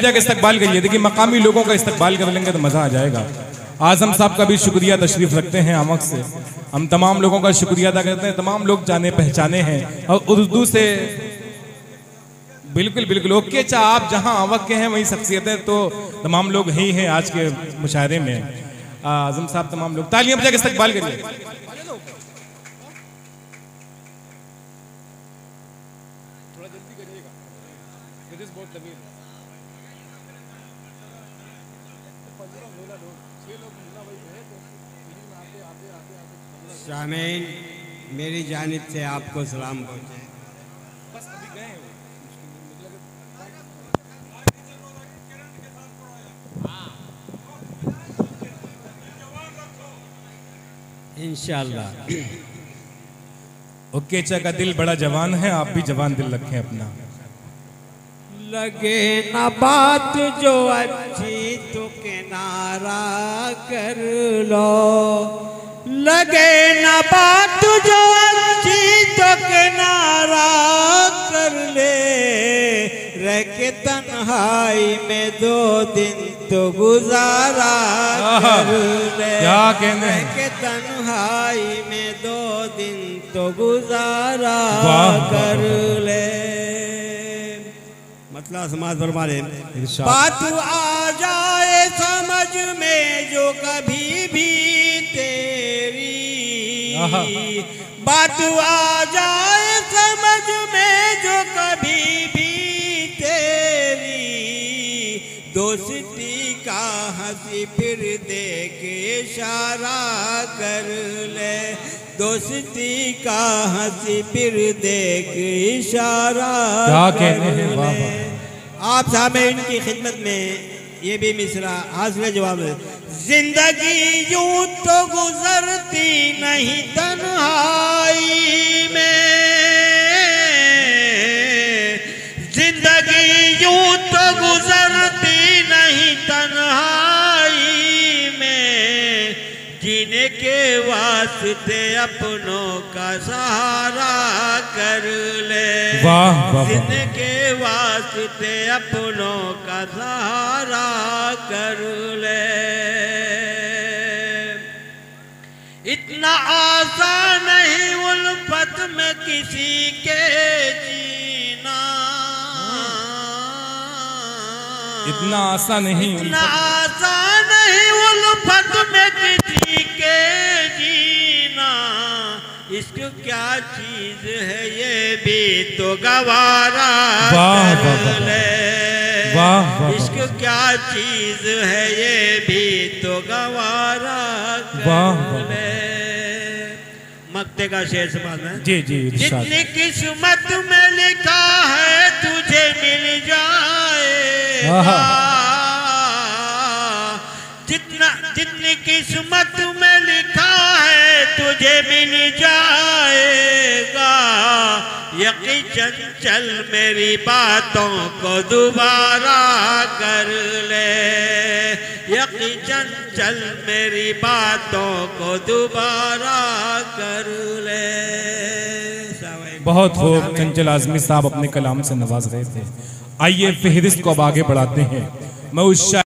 का इस्तकबाल करिए। देखिए मकामी लोगों का इस्तकबाल कर लेंगे तो मज़ा आ जाएगा। आज़म साहब का भी शुक्रिया, तशरीफ रखते हैं आमक से। हम तमाम लोगों का शुक्रिया अदा करते हैं। तमाम लोग जाने पहचाने हैं और उर्दू से बिल्कुल बिल्कुल ओके। चा आप जहां आवक के हैं वही शख्सियतें तो तमाम लोग ही हैं आज के मुशायरे में। आज़म साहब तमाम लोग तालियां बजा के इस्तकबाल करिए। शामीन, मेरी जानिब से आपको सलाम पहुँचे। इंशाअल्लाह। ओके चा का दिल बड़ा जवान है, आप भी जवान दिल रखें अपना। लगे ना बात जो अच्छी तो किनारा कर लो, लगे ना बात जो अच्छी तो किनारा कर ले, रह के तन्हाई में 2 दिन तो गुजारा कर ले। क्या कहने रह के तन्हाई में 2 दिन तो गुजारा कर ले। मतलब समाज फरमा रहे, बात आ जाए समझ में जो कभी भी तेरी, बात आ जाए समझ में जो कभी भी तेरी, दोस्ती का हंसी फिर दे के इशारा कर ले, दोस्ती का हंसी फिर दे के इशारा कर ले। आप साहब इनकी खिदमत में ये भी मिसरा हासिल जवाब है। जिंदगी यूं तो गुजरती नहीं तन्हाई में, जिंदगी यूं तो गुजरती नहीं तन्हाई में, जीने के वास्ते अपनों का सहारा कर ले, जीने के वास्ते अपनों का सहारा कर ले। इतना आसान नहीं उल्फत में किसी के जीना, इतना आसान नहीं, इतना आसान नहीं उल्फत में किसी के जीना, इश्क क्या चीज है ये भी तो गवारा कर ले, इश्क क्या चीज है ये भी तो गवारा कर ले। मक्ते का शेर समाज में जी जी, जितनी किस्मत में लिखा है तुझे मिल जाएगा, जितनी किस्मत में लिखा है तुझे मिल जाएगा, यकीन चल मेरी बातों को दोबारा कर ले, यकीन चल मेरी बातों को दोबारा कर ले। बहुत खूब। चंचल आज़मी साहब अपने कलाम से नवाज रहे थे। आइए फहरिस्त को अब आगे बढ़ाते हैं। मैं उस